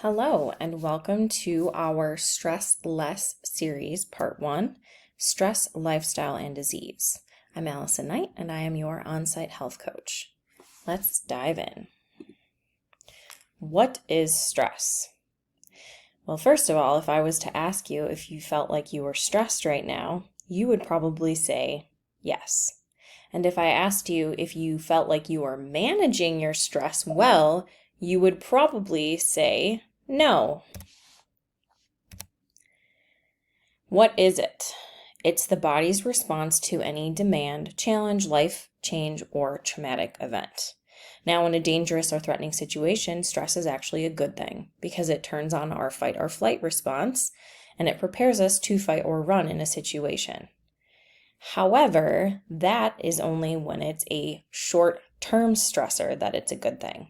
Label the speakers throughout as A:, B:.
A: Hello, and welcome to our Stress Less series, Part 1, Stress, Lifestyle, and Disease. I'm Allison Knight, and I am your on-site health coach. Let's dive in. What is stress? Well, first of all, if I was to ask you if you felt like you were stressed right now, you would probably say yes. And if I asked you if you felt like you were managing your stress well, you would probably say no. What is it? It's the body's response to any demand, challenge, life change, or traumatic event. Now, in a dangerous or threatening situation, stress is actually a good thing because it turns on our fight or flight response and it prepares us to fight or run in a situation. However, that is only when it's a short-term stressor that it's a good thing.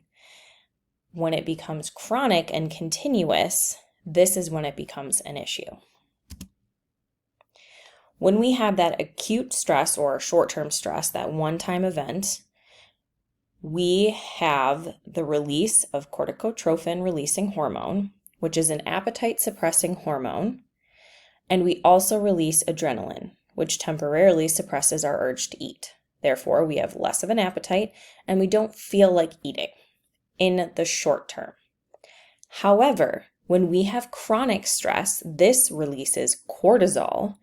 A: When it becomes chronic and continuous, this is when it becomes an issue. When we have that acute stress or short-term stress, that one-time event, we have the release of corticotrophin-releasing hormone, which is an appetite-suppressing hormone, and we also release adrenaline, which temporarily suppresses our urge to eat. Therefore, we have less of an appetite and we don't feel like eating in the short term. However, when we have chronic stress, this releases cortisol,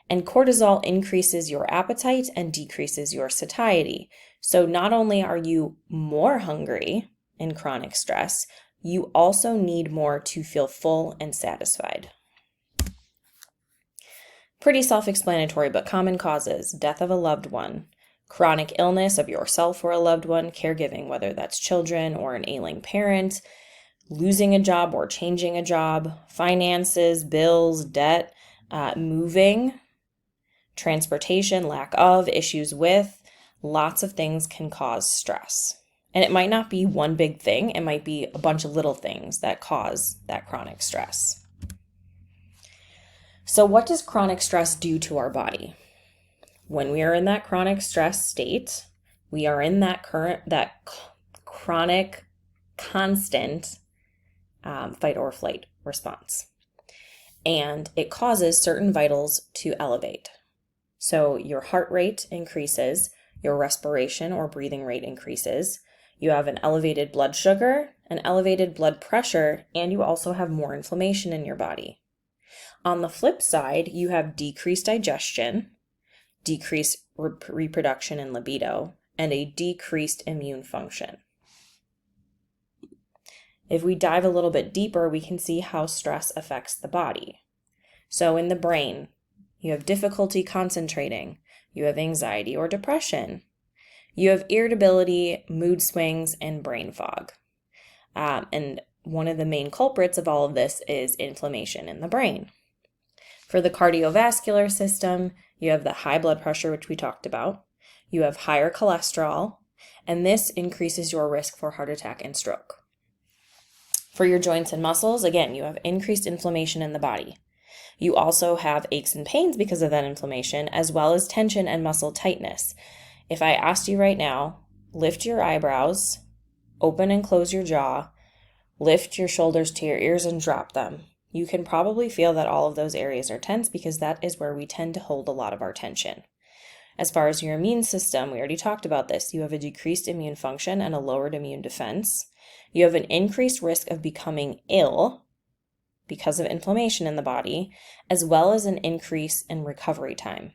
A: and cortisol increases your appetite and decreases your satiety. So not only are you more hungry in chronic stress, you also need more to feel full and satisfied. Pretty self-explanatory, but common causes: death of a loved one, chronic illness of yourself or a loved one, caregiving, whether that's children or an ailing parent, losing a job or changing a job, finances, bills, debt, moving, transportation, lack of, issues with, lots of things can cause stress. And it might not be one big thing, it might be a bunch of little things that cause that chronic stress. So what does chronic stress do to our body? When we are in that chronic stress state, we are in that chronic, constant fight or flight response. And it causes certain vitals to elevate. So your heart rate increases, your respiration or breathing rate increases, you have an elevated blood sugar, an elevated blood pressure, and you also have more inflammation in your body. On the flip side, you have decreased digestion, decreased reproduction and libido, and a decreased immune function. If we dive a little bit deeper, we can see how stress affects the body. So in the brain, you have difficulty concentrating, you have anxiety or depression, you have irritability, mood swings, and brain fog. And one of the main culprits of all of this is inflammation in the brain. For the cardiovascular system, you have the high blood pressure, which we talked about. You have higher cholesterol, and this increases your risk for heart attack and stroke. For your joints and muscles, again, you have increased inflammation in the body. You also have aches and pains because of that inflammation, as well as tension and muscle tightness. If I asked you right now, lift your eyebrows, open and close your jaw, lift your shoulders to your ears and drop them, you can probably feel that all of those areas are tense because that is where we tend to hold a lot of our tension. As far as your immune system, we already talked about this. You have a decreased immune function and a lowered immune defense. You have an increased risk of becoming ill because of inflammation in the body, as well as an increase in recovery time.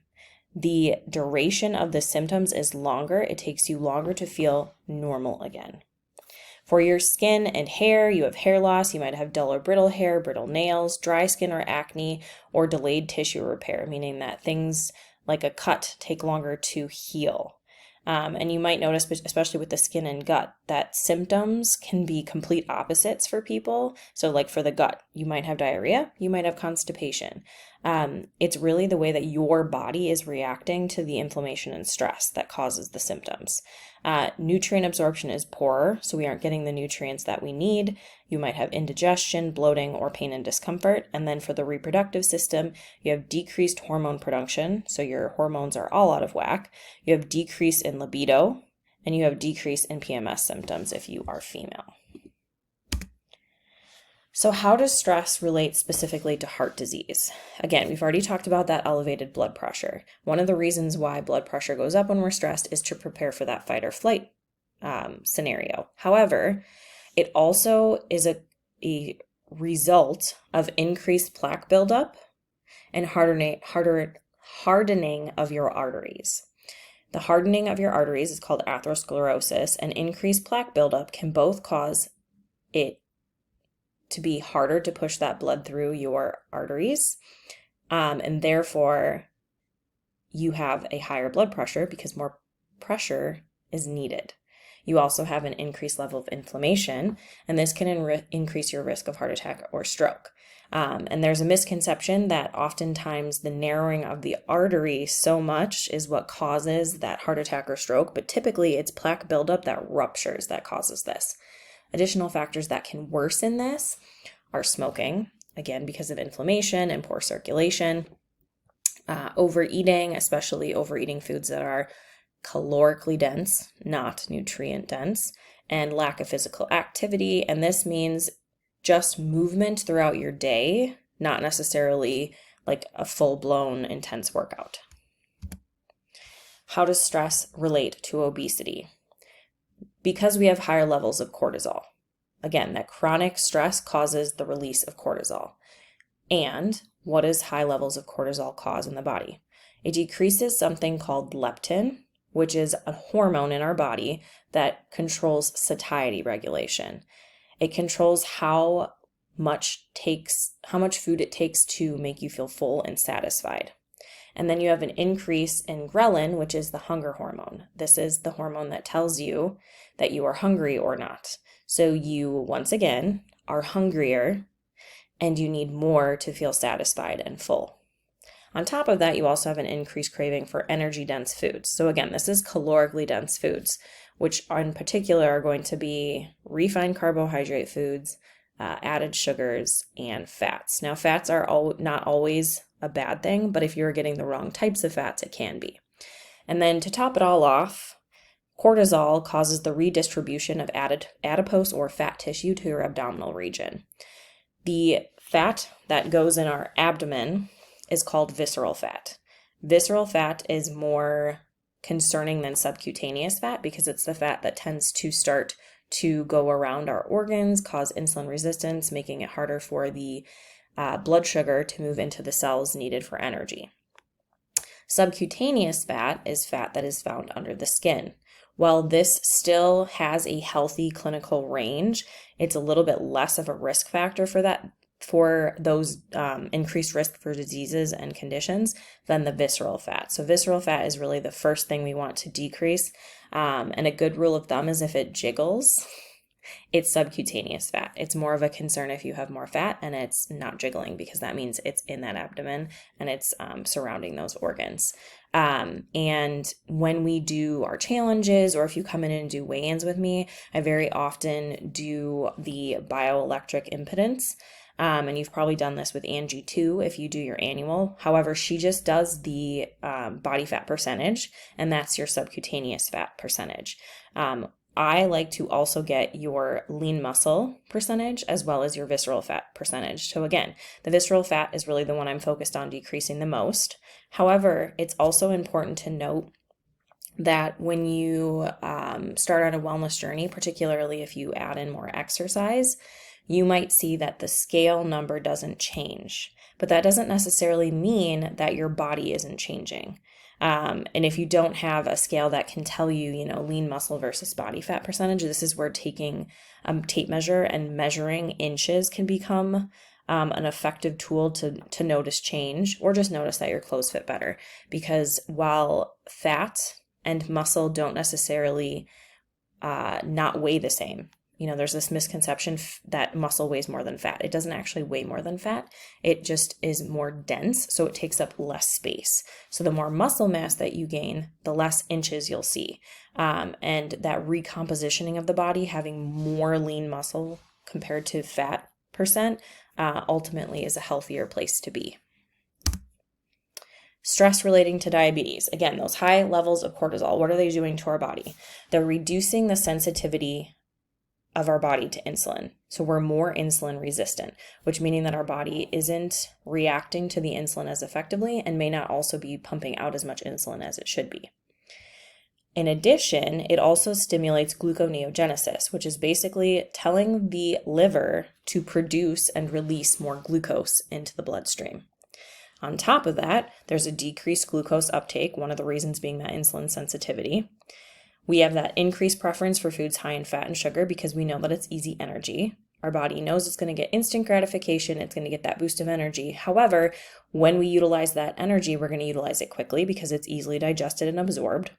A: The duration of the symptoms is longer. It takes you longer to feel normal again. For your skin and hair, you have hair loss. You might have dull or brittle hair, brittle nails, dry skin or acne, or delayed tissue repair, meaning that things like a cut take longer to heal. And you might notice, especially with the skin and gut, that symptoms can be complete opposites for people. So like for the gut, you might have diarrhea, you might have constipation. It's really the way that your body is reacting to the inflammation and stress that causes the symptoms. Nutrient absorption is poorer, so we aren't getting the nutrients that we need. You might have indigestion, bloating, or pain and discomfort. And then for the reproductive system, you have decreased hormone production, so your hormones are all out of whack. You have decrease in libido, and you have decrease in PMS symptoms if you are female. So how does stress relate specifically to heart disease? Again, we've already talked about that elevated blood pressure. One of the reasons why blood pressure goes up when we're stressed is to prepare for that fight or flight scenario. However, it also is a result of increased plaque buildup and hardening of your arteries. The hardening of your arteries is called atherosclerosis, and increased plaque buildup can both cause it to be harder to push that blood through your arteries, and therefore you have a higher blood pressure because more pressure is needed. You also have an increased level of inflammation, and this can increase your risk of heart attack or stroke. And there's a misconception that oftentimes the narrowing of the artery so much is what causes that heart attack or stroke, but typically it's plaque buildup that ruptures that causes this. Additional factors that can worsen this are smoking, again, because of inflammation and poor circulation, overeating, especially overeating foods that are calorically dense, not nutrient dense, and lack of physical activity. And this means just movement throughout your day, not necessarily like a full-blown intense workout. How does stress relate to obesity? Because we have higher levels of cortisol. Again, that chronic stress causes the release of cortisol. And what does high levels of cortisol cause in the body? It decreases something called leptin, which is a hormone in our body that controls satiety regulation. It controls how much food it takes to make you feel full and satisfied. And then you have an increase in ghrelin, which is the hunger hormone. This is the hormone that tells you that you are hungry or not. So you, once again, are hungrier and you need more to feel satisfied and full. On top of that, you also have an increased craving for energy-dense foods. So again, this is calorically dense foods, which in particular are going to be refined carbohydrate foods, added sugars, and fats. Now, fats are not always a bad thing, but if you're getting the wrong types of fats, it can be. And then to top it all off, cortisol causes the redistribution of adipose or fat tissue to your abdominal region. The fat that goes in our abdomen is called visceral fat. Visceral fat is more concerning than subcutaneous fat because it's the fat that tends to start to go around our organs, cause insulin resistance, making it harder for the blood sugar to move into the cells needed for energy. Subcutaneous fat is fat that is found under the skin. While this still has a healthy clinical range, it's a little bit less of a risk factor for those increased risk for diseases and conditions than the visceral fat. So visceral fat is really the first thing we want to decrease. And a good rule of thumb is if it jiggles, it's subcutaneous fat. It's more of a concern if you have more fat and it's not jiggling because that means it's in that abdomen and it's surrounding those organs. And when we do our challenges or if you come in and do weigh-ins with me, I very often do the bioelectric impedance. And you've probably done this with Angie too if you do your annual. However, she just does the body fat percentage, and that's your subcutaneous fat percentage. I like to also get your lean muscle percentage as well as your visceral fat percentage. So again, the visceral fat is really the one I'm focused on decreasing the most. However, it's also important to note that when you start on a wellness journey, particularly if you add in more exercise, you might see that the scale number doesn't change, but that doesn't necessarily mean that your body isn't changing. And if you don't have a scale that can tell you, lean muscle versus body fat percentage, this is where taking a tape measure and measuring inches can become an effective tool to notice change or just notice that your clothes fit better. Because while fat and muscle don't necessarily not weigh the same, there's this misconception that muscle weighs more than fat. It doesn't actually weigh more than fat. It just is more dense, so it takes up less space. So the more muscle mass that you gain, the less inches you'll see. And that recompositioning of the body, having more lean muscle compared to fat percent, ultimately is a healthier place to be. Stress relating to diabetes. Again, those high levels of cortisol, what are they doing to our body? They're reducing the sensitivity of our body to insulin. So we're more insulin resistant, which meaning that our body isn't reacting to the insulin as effectively and may not also be pumping out as much insulin as it should be. In addition, it also stimulates gluconeogenesis, which is basically telling the liver to produce and release more glucose into the bloodstream. On top of that, there's a decreased glucose uptake, one of the reasons being that insulin sensitivity. We have that increased preference for foods high in fat and sugar because we know that it's easy energy. Our body knows it's going to get instant gratification. It's going to get that boost of energy. However, when we utilize that energy, we're going to utilize it quickly because it's easily digested and absorbed.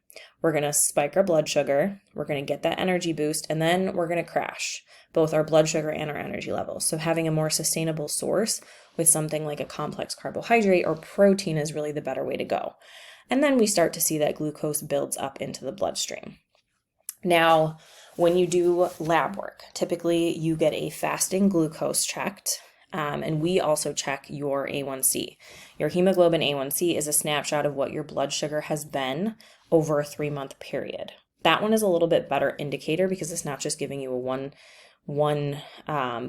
A: We're going to spike our blood sugar. We're going to get that energy boost, and then we're going to crash both our blood sugar and our energy levels. So having a more sustainable source with something like a complex carbohydrate or protein is really the better way to go. And then we start to see that glucose builds up into the bloodstream. Now, when you do lab work, typically you get a fasting glucose checked, and we also check your A1C. Your hemoglobin A1C is a snapshot of what your blood sugar has been over a 3-month period. That one is a little bit better indicator because it's not just giving you a one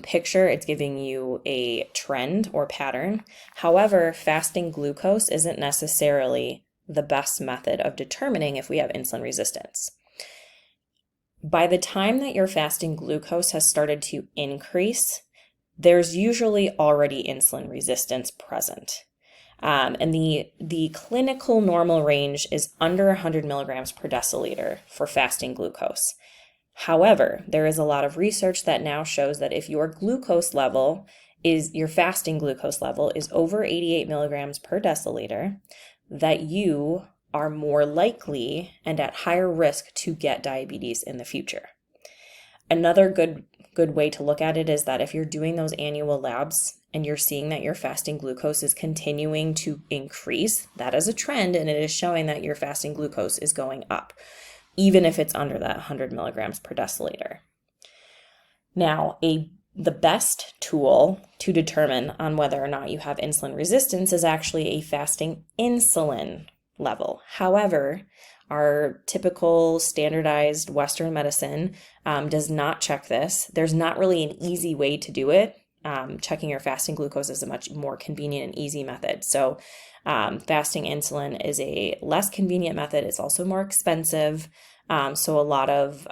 A: picture, it's giving you a trend or pattern. However, fasting glucose isn't necessarily the best method of determining if we have insulin resistance. By the time that your fasting glucose has started to increase, there's usually already insulin resistance present. And the clinical normal range is under 100 milligrams per deciliter for fasting glucose. However, there is a lot of research that now shows that if your fasting glucose level is over 88 milligrams per deciliter, that you are more likely and at higher risk to get diabetes in the future. Another good way to look at it is that if you're doing those annual labs and you're seeing that your fasting glucose is continuing to increase, that is a trend, and it is showing that your fasting glucose is going up, even if it's under that 100 milligrams per deciliter. Now, the best tool to determine on whether or not you have insulin resistance is actually a fasting insulin level. However, our typical standardized Western medicine does not check this. There's not really an easy way to do it. Checking your fasting glucose is a much more convenient and easy method. So fasting insulin is a less convenient method. It's also more expensive. So a lot of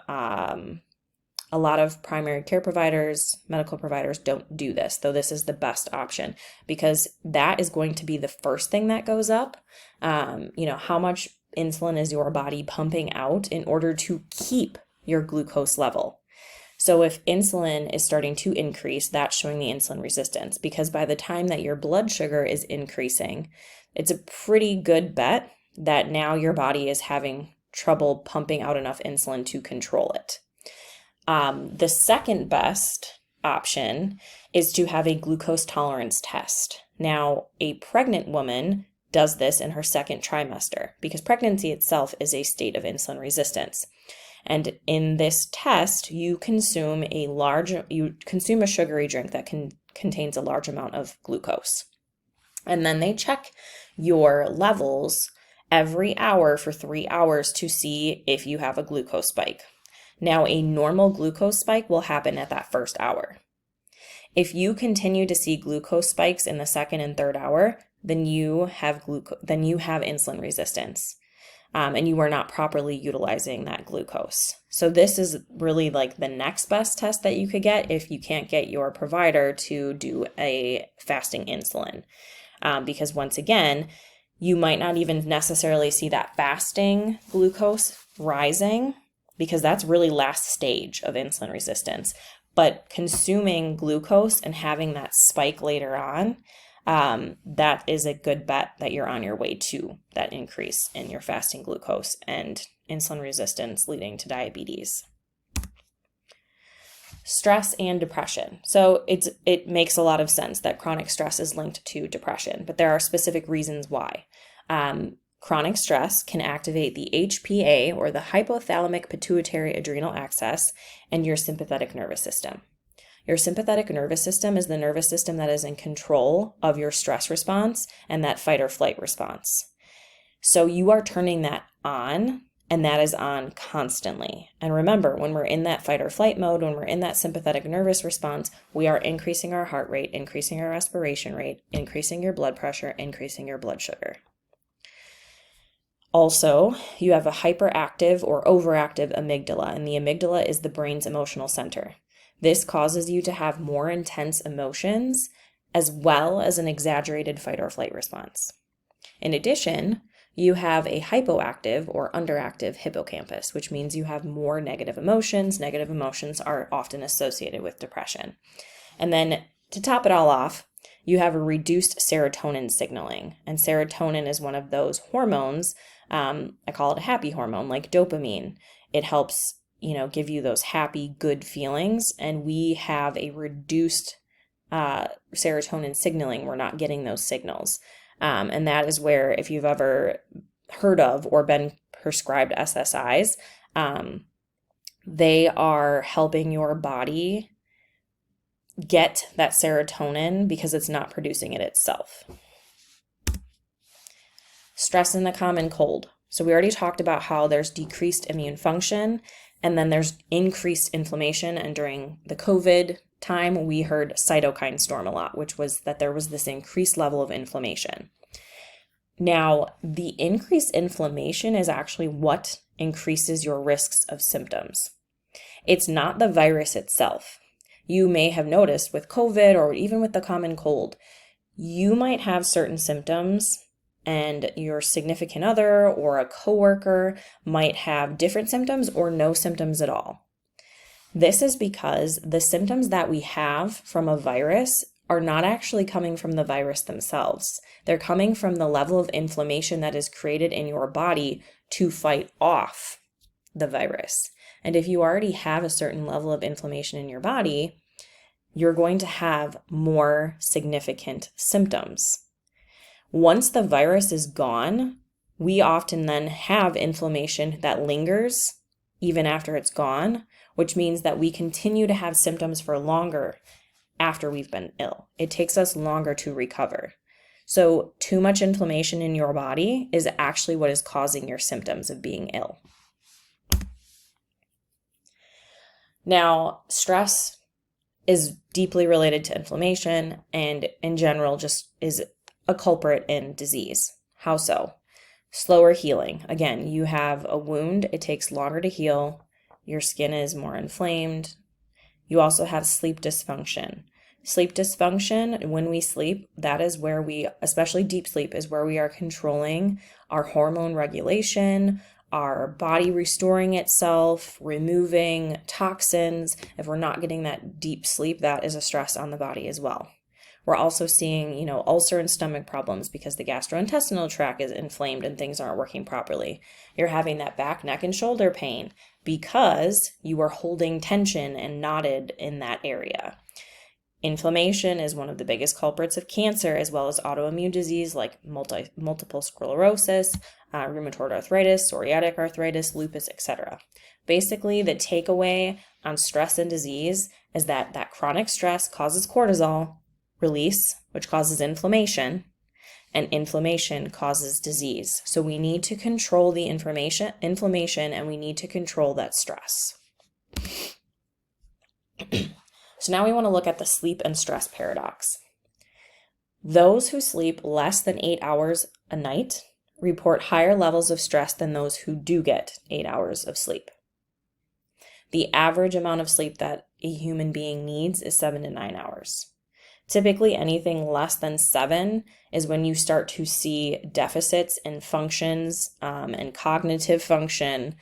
A: primary care providers, medical providers don't do this, though this is the best option because that is going to be the first thing that goes up. How much insulin is your body pumping out in order to keep your glucose level? So if insulin is starting to increase, that's showing the insulin resistance because by the time that your blood sugar is increasing, it's a pretty good bet that now your body is having trouble pumping out enough insulin to control it. The second best option is to have a glucose tolerance test. Now, a pregnant woman does this in her second trimester because pregnancy itself is a state of insulin resistance. And in this test, you consume a sugary drink that contains a large amount of glucose. And then they check your levels every hour for 3 hours to see if you have a glucose spike. Now, a normal glucose spike will happen at that first hour. If you continue to see glucose spikes in the second and third hour, then you have insulin resistance, and you are not properly utilizing that glucose. So this is really like the next best test that you could get if you can't get your provider to do a fasting insulin, because once again, you might not even necessarily see that fasting glucose rising, because that's really last stage of insulin resistance. But consuming glucose and having that spike later on, that is a good bet that you're on your way to that increase in your fasting glucose and insulin resistance leading to diabetes. Stress and depression. So it makes a lot of sense that chronic stress is linked to depression, but there are specific reasons why. Chronic stress can activate the HPA, or the hypothalamic pituitary adrenal axis, and your sympathetic nervous system. Your sympathetic nervous system is the nervous system that is in control of your stress response and that fight or flight response. So you are turning that on and that is on constantly. And remember, when we're in that fight or flight mode, when we're in that sympathetic nervous response, we are increasing our heart rate, increasing our respiration rate, increasing your blood pressure, increasing your blood sugar. Also, you have a hyperactive or overactive amygdala, and the amygdala is the brain's emotional center. This causes you to have more intense emotions as well as an exaggerated fight or flight response. In addition, you have a hypoactive or underactive hippocampus, which means you have more negative emotions. Negative emotions are often associated with depression. And then to top it all off, you have a reduced serotonin signaling. And serotonin is one of those hormones, I call it a happy hormone, like dopamine. It helps, give you those happy, good feelings. And we have a reduced serotonin signaling. We're not getting those signals. And that is where, if you've ever heard of or been prescribed SSIs, they are helping your body get that serotonin because it's not producing it itself. Stress and the common cold. So we already talked about how there's decreased immune function, and then there's increased inflammation. And during the COVID time, we heard cytokine storm a lot, which was that there was this increased level of inflammation. Now, the increased inflammation is actually what increases your risks of symptoms. It's not the virus itself. You may have noticed with COVID or even with the common cold, you might have certain symptoms and your significant other or a coworker might have different symptoms or no symptoms at all. This is because the symptoms that we have from a virus are not actually coming from the virus themselves. They're coming from the level of inflammation that is created in your body to fight off the virus. And if you already have a certain level of inflammation in your body, you're going to have more significant symptoms. Once the virus is gone, we often then have inflammation that lingers even after it's gone, which means that we continue to have symptoms for longer after we've been ill. It takes us longer to recover. So too much inflammation in your body is actually what is causing your symptoms of being ill. Now, stress is deeply related to inflammation and in general just is a culprit in disease. How so? Slower healing. Again, you have a wound, it takes longer to heal. Your skin is more inflamed. You also have sleep dysfunction. Sleep dysfunction, when we sleep, that is where we, especially deep sleep, is where we are controlling our hormone regulation, our body restoring itself, removing toxins. If we're not getting that deep sleep, that is a stress on the body as well. We're also seeing, ulcer and stomach problems because the gastrointestinal tract is inflamed and things aren't working properly. You're having that back, neck, and shoulder pain because you are holding tension and knotted in that area. Inflammation is one of the biggest culprits of cancer, as well as autoimmune disease like multiple sclerosis, rheumatoid arthritis, psoriatic arthritis, lupus, etc. Basically, the takeaway on stress and disease is that chronic stress causes cortisol release, which causes inflammation, and inflammation causes disease. So we need to control the inflammation, and we need to control that stress. So now we want to look at the sleep and stress paradox. Those who sleep less than 8 hours a night report higher levels of stress than those who do get 8 hours of sleep. The average amount of sleep that a human being needs is 7 to 9 hours. Typically, anything less than 7 is when you start to see deficits in functions and cognitive function,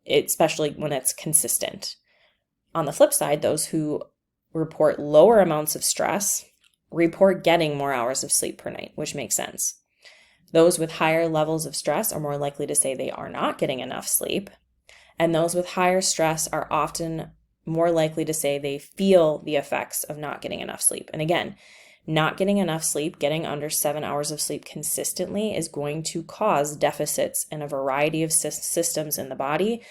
A: especially when it's consistent. On the flip side, those who report lower amounts of stress report getting more hours of sleep per night, which makes sense. Those with higher levels of stress are more likely to say they are not getting enough sleep, and those with higher stress are often more likely to say they feel the effects of not getting enough sleep. And again, not getting enough sleep, getting under 7 hours of sleep consistently is going to cause deficits in a variety of systems in the body,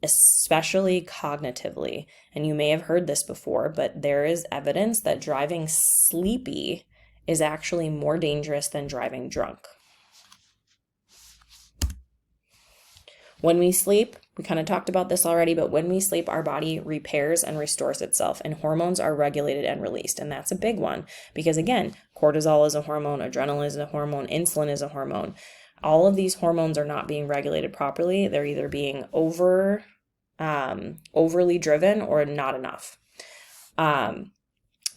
A: especially cognitively. And you may have heard this before, but there is evidence that driving sleepy is actually more dangerous than driving drunk. When we sleep, we kind of talked about this already, but when we sleep, our body repairs and restores itself, and hormones are regulated and released. And that's a big one because, again, cortisol is a hormone, adrenaline is a hormone, insulin is a hormone. All of these hormones are not being regulated properly. They're either being overly driven or not enough.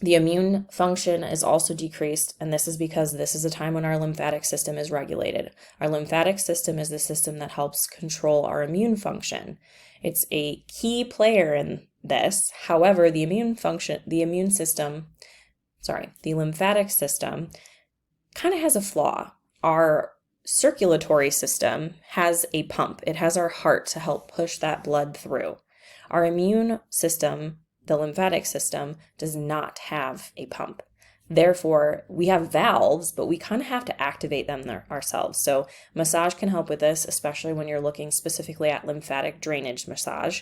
A: The immune function is also decreased, and this is because this is a time when our lymphatic system is regulated. Our lymphatic system is the system that helps control our immune function. It's a key player in this. However, the lymphatic system kind of has a flaw. Our circulatory system has a pump. It has our heart to help push that blood through. Our immune system, the lymphatic system, does not have a pump. Therefore, we have valves, but we kind of have to activate them ourselves. So massage can help with this, especially when you're looking specifically at lymphatic drainage massage.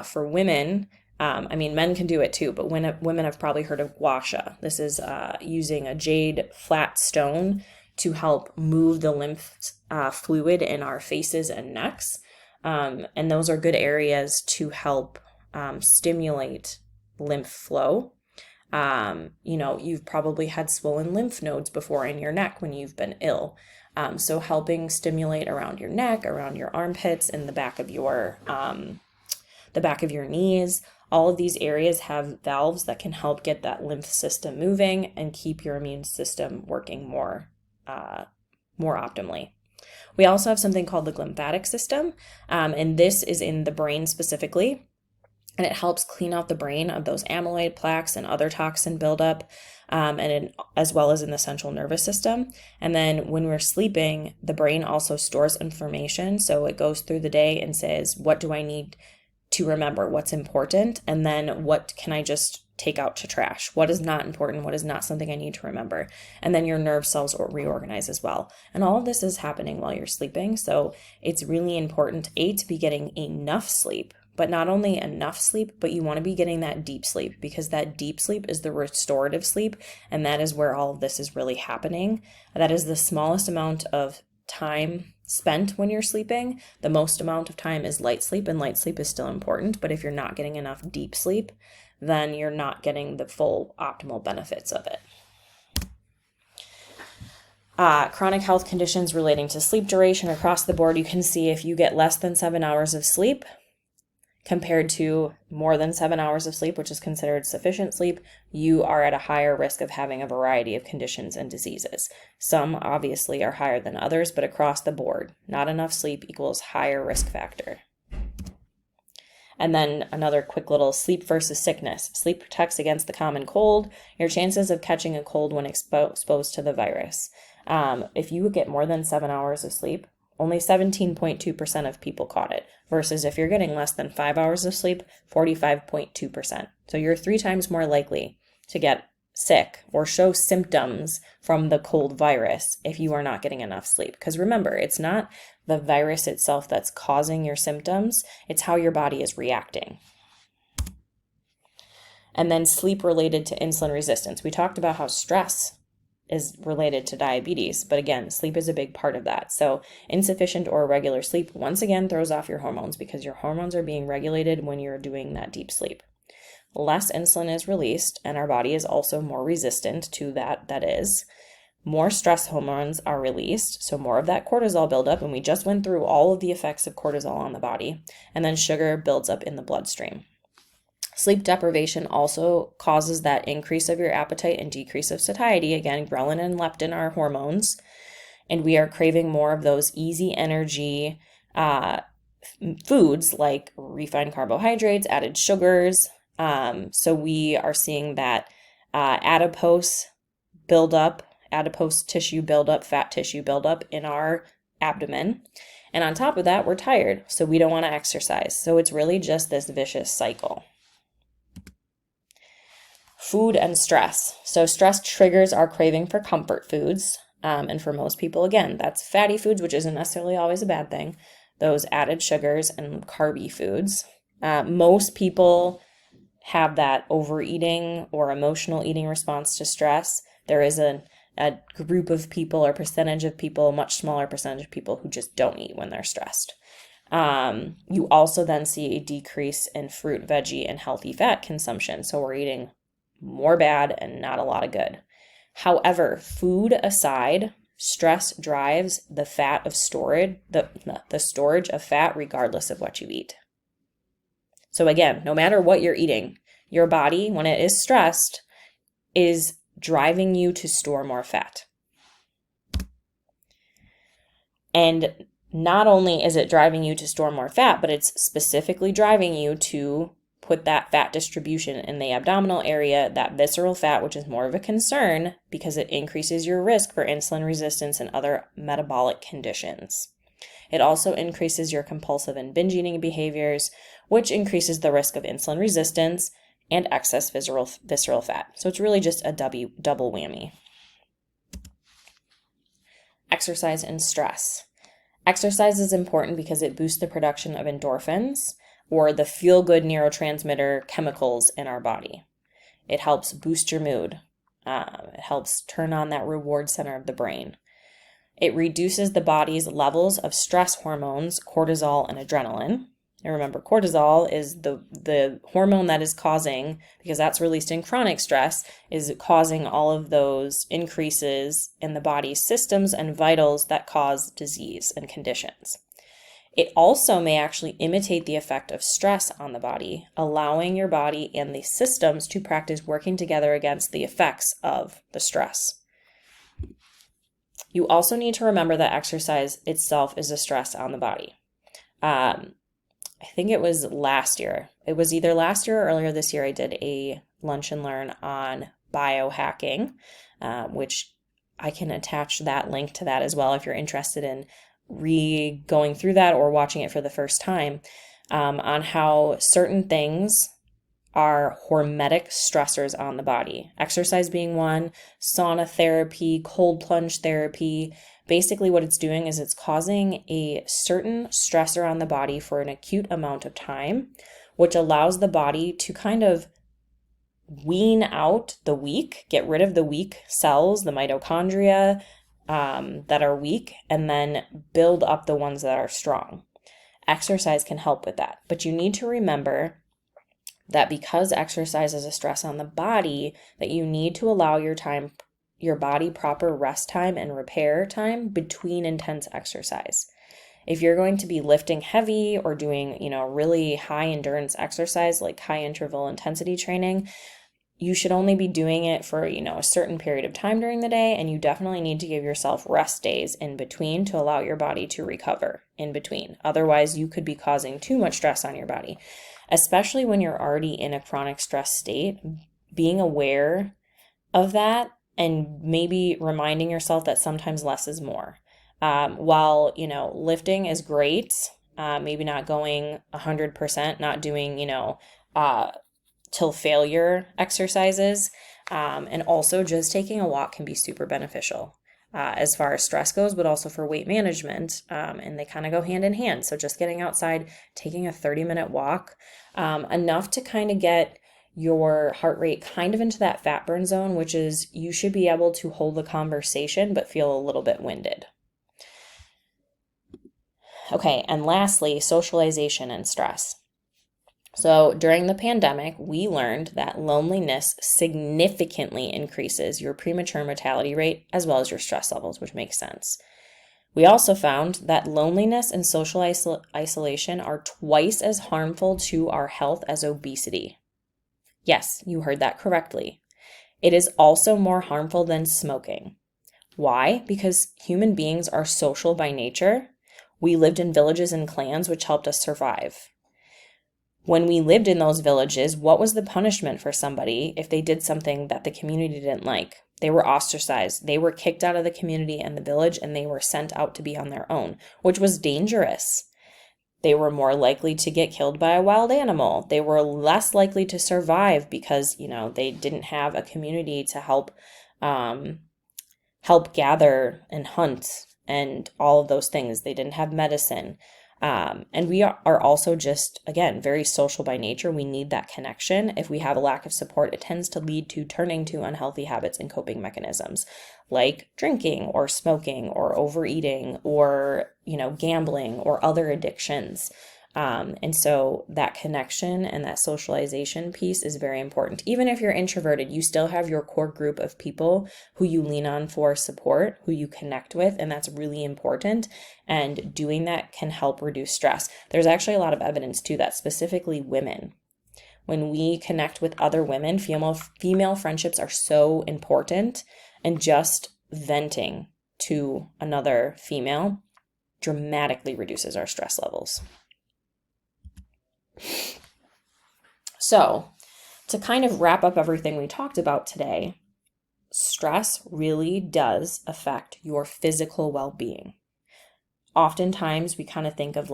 A: For women, men can do it too, but women have probably heard of gua sha. This is using a jade flat stone to help move the lymph fluid in our faces and necks. And those are good areas to help stimulate lymph flow. You've probably had swollen lymph nodes before in your neck when you've been ill. So helping stimulate around your neck, around your armpits, and the back of your knees. All of these areas have valves that can help get that lymph system moving and keep your immune system working more optimally. We also have something called the glymphatic system, and this is in the brain specifically, and it helps clean out the brain of those amyloid plaques and other toxin buildup, as well as in the central nervous system. And then when we're sleeping, the brain also stores information, so it goes through the day and says, what do I need to remember? What's important? And then what can I just take out to trash? What is not important? What is not something I need to remember? And then your nerve cells reorganize as well. And all of this is happening while you're sleeping. So it's really important, to be getting enough sleep, but not only enough sleep, but you want to be getting that deep sleep, because that deep sleep is the restorative sleep. And that is where all of this is really happening. That is the smallest amount of time spent when you're sleeping. The most amount of time is light sleep, and light sleep is still important. But if you're not getting enough deep sleep, then you're not getting the full optimal benefits of it. Chronic health conditions relating to sleep duration across the board, you can see if you get less than 7 hours of sleep compared to more than 7 hours of sleep, which is considered sufficient sleep, you are at a higher risk of having a variety of conditions and diseases. Some obviously are higher than others, but across the board, not enough sleep equals higher risk factor. And then another quick little sleep versus sickness. Sleep protects against the common cold. Your chances of catching a cold when exposed to the virus. If you get more than 7 hours of sleep, only 17.2% of people caught it, versus if you're getting less than 5 hours of sleep, 45.2%. So you're 3 times more likely to get sick or show symptoms from the cold virus if you are not getting enough sleep. Because remember, it's not the virus itself that's causing your symptoms, it's how your body is reacting. And then sleep related to insulin resistance. We talked about how stress is related to diabetes, but again, sleep is a big part of that. So insufficient or irregular sleep once again throws off your hormones, because your hormones are being regulated when you're doing that deep sleep. Less insulin is released, and our body is also more resistant to that is. More stress hormones are released, so more of that cortisol buildup, and we just went through all of the effects of cortisol on the body, and then sugar builds up in the bloodstream. Sleep deprivation also causes that increase of your appetite and decrease of satiety. Again, ghrelin and leptin are hormones, and we are craving more of those easy energy foods like refined carbohydrates, added sugars. So we are seeing that adipose tissue buildup, fat tissue buildup in our abdomen. And on top of that, we're tired, so we don't want to exercise. So it's really just this vicious cycle. Food and stress. So stress triggers our craving for comfort foods. And for most people, again, that's fatty foods, which isn't necessarily always a bad thing. Those added sugars and carby foods. Most people have that overeating or emotional eating response to stress. There is a group of people or percentage of people, a much smaller percentage of people who just don't eat when they're stressed. You also then see a decrease in fruit, veggie, and healthy fat consumption. So we're eating more bad and not a lot of good. However, food aside, stress drives the fat of storage, the storage of fat regardless of what you eat. So again, no matter what you're eating, your body, when it is stressed, is driving you to store more fat. And not only is it driving you to store more fat, but it's specifically driving you to put that fat distribution in the abdominal area, that visceral fat, which is more of a concern because it increases your risk for insulin resistance and other metabolic conditions. It also increases your compulsive and binge eating behaviors, which increases the risk of insulin resistance and excess visceral fat. So it's really just a double whammy. Exercise and stress. Exercise is important because it boosts the production of endorphins, or the feel-good neurotransmitter chemicals in our body. It helps boost your mood. It helps turn on that reward center of the brain. It reduces the body's levels of stress hormones, cortisol and adrenaline. And remember, cortisol is the hormone that is causing, because that's released in chronic stress, is causing all of those increases in the body's systems and vitals that cause disease and conditions. It also may actually imitate the effect of stress on the body, allowing your body and the systems to practice working together against the effects of the stress. You also need to remember that exercise itself is a stress on the body. I think it was last year. It was either last year or earlier this year. I did a lunch and learn on biohacking, which I can attach that link to that as well if you're interested in going through that or watching it for the first time, on how certain things are hormetic stressors on the body. Exercise being one, sauna therapy, cold plunge therapy. Basically what it's doing is it's causing a certain stressor on the body for an acute amount of time, which allows the body to kind of wean out the weak, get rid of the weak cells, the mitochondria that are weak, and then build up the ones that are strong. Exercise can help with that, but you need to remember that because exercise is a stress on the body, that you need to allow your body proper rest time and repair time between intense exercise. If you're going to be lifting heavy or doing, really high endurance exercise like high interval intensity training, you should only be doing it for, a certain period of time during the day, and you definitely need to give yourself rest days in between to allow your body to recover in between. Otherwise, you could be causing too much stress on your body, especially when you're already in a chronic stress state. Being aware of that and maybe reminding yourself that sometimes less is more. While, lifting is great, maybe not going 100%, not doing, till failure exercises. And also just taking a walk can be super beneficial as far as stress goes, but also for weight management. And they kind of go hand in hand. So just getting outside, taking a 30-minute walk, enough to kind of get your heart rate kind of into that fat burn zone, which is you should be able to hold the conversation but feel a little bit winded. Okay, and lastly, socialization and stress. So during the pandemic, we learned that loneliness significantly increases your premature mortality rate as well as your stress levels, which makes sense. We also found that loneliness and social isolation are twice as harmful to our health as obesity. Yes, you heard that correctly. It is also more harmful than smoking. Why? Because human beings are social by nature. We lived in villages and clans, which helped us survive. When we lived in those villages, what was the punishment for somebody if they did something that the community didn't like? They were ostracized. They were kicked out of the community and the village, and they were sent out to be on their own, which was dangerous. They were more likely to get killed by a wild animal. They were less likely to survive because, they didn't have a community to help gather and hunt and all of those things. They didn't have medicine. And we are also just, again, very social by nature. We need that connection. If we have a lack of support, it tends to lead to turning to unhealthy habits and coping mechanisms like drinking or smoking or overeating or, gambling or other addictions. And so that connection and that socialization piece is very important. Even if you're introverted, you still have your core group of people who you lean on for support, who you connect with, and that's really important. And doing that can help reduce stress. There's actually a lot of evidence too that specifically women, when we connect with other women, female friendships are so important, and just venting to another female dramatically reduces our stress levels. So, to kind of wrap up everything we talked about today, stress really does affect your physical well-being. Oftentimes we kind of think of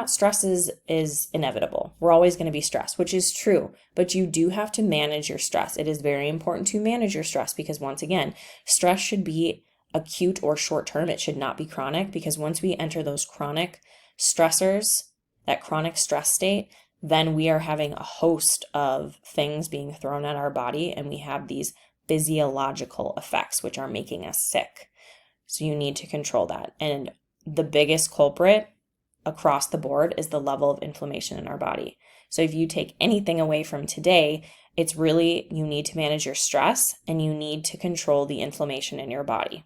A: stress is inevitable. We're always going to be stressed, which is true, but you do have to manage your stress. It is very important to manage your stress because, once again, stress should be acute or short-term. It should not be chronic, because once we enter those chronic stressors, that chronic stress state, then we are having a host of things being thrown at our body, and we have these physiological effects which are making us sick. So you need to control that. And the biggest culprit across the board is the level of inflammation in our body. So if you take anything away from today, it's really, you need to manage your stress and you need to control the inflammation in your body.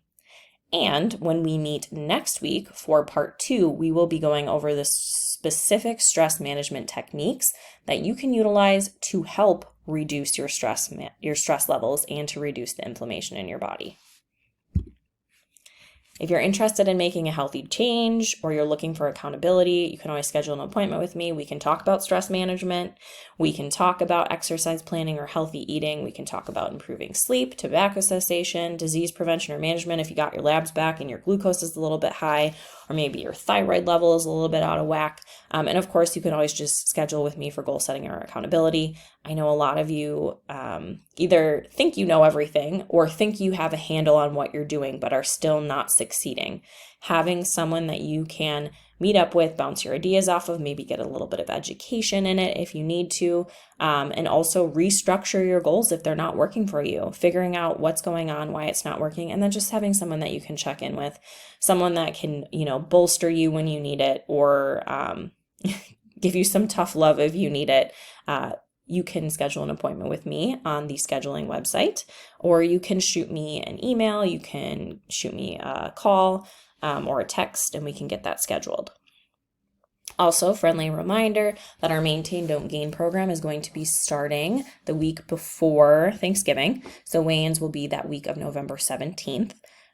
A: And when we meet next week for part 2, we will be going over the specific stress management techniques that you can utilize to help reduce your stress levels and to reduce the inflammation in your body. If you're interested in making a healthy change or you're looking for accountability, you can always schedule an appointment with me. We can talk about stress management. We can talk about exercise planning or healthy eating. We can talk about improving sleep, tobacco cessation, disease prevention or management if you got your labs back and your glucose is a little bit high, or maybe your thyroid level is a little bit out of whack. And of course, you can always just schedule with me for goal setting or accountability. I know a lot of you either think you know everything or think you have a handle on what you're doing, but are still not succeeding. Having someone that you can meet up with, bounce your ideas off of, maybe get a little bit of education in it if you need to, and also restructure your goals if they're not working for you, figuring out what's going on, why it's not working, and then just having someone that you can check in with, someone that can, bolster you when you need it, or give you some tough love if you need it. You can schedule an appointment with me on the scheduling website, or you can shoot me an email, you can shoot me a call or a text, and we can get that scheduled. Also, friendly reminder that our Maintain Don't Gain program is going to be starting the week before Thanksgiving. So weigh-ins will be that week of November 17th.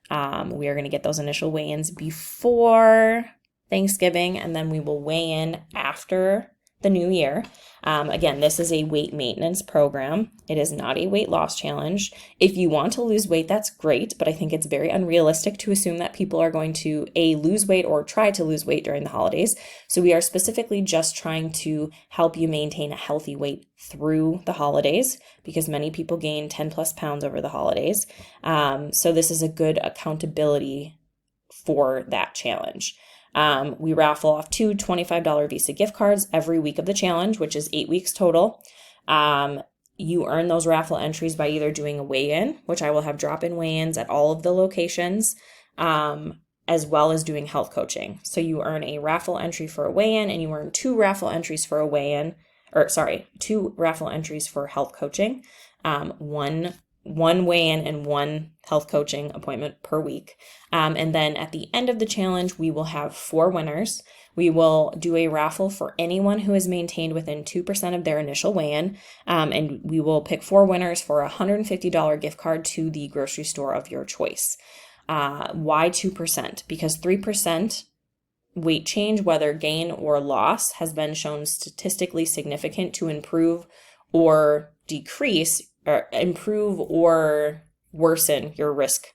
A: We are going to get those initial weigh-ins before Thanksgiving, and then we will weigh in after the new year. Again, this is a weight maintenance program. It is not a weight loss challenge. If you want to lose weight, that's great, but I think it's very unrealistic to assume that people are going to lose weight or try to lose weight during the holidays. So we are specifically just trying to help you maintain a healthy weight through the holidays, because many people gain 10 plus pounds over the holidays. So this is a good accountability for that challenge. We raffle off 2 $25 Visa gift cards every week of the challenge, which is 8 weeks total. You earn those raffle entries by either doing a weigh-in, which I will have drop-in weigh-ins at all of the locations, as well as doing health coaching. So you earn a raffle entry for a weigh-in, and you earn 2 raffle entries for a weigh-in, 2 raffle entries for health coaching, one weigh-in and 1 health coaching appointment per week. And then at the end of the challenge, we will have 4 winners. We will do a raffle for anyone who has maintained within 2% of their initial weigh-in. And we will pick 4 winners for a $150 gift card to the grocery store of your choice. Why 2%? Because 3% weight change, whether gain or loss, has been shown statistically significant to improve or decrease, or improve or worsen your risk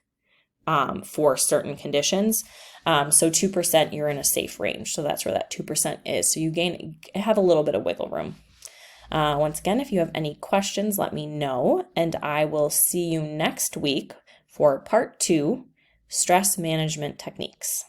A: for certain conditions. So 2%, you're in a safe range. So that's where that 2% is. So you have a little bit of wiggle room. Once again, if you have any questions, let me know, and I will see you next week for part 2, stress management techniques.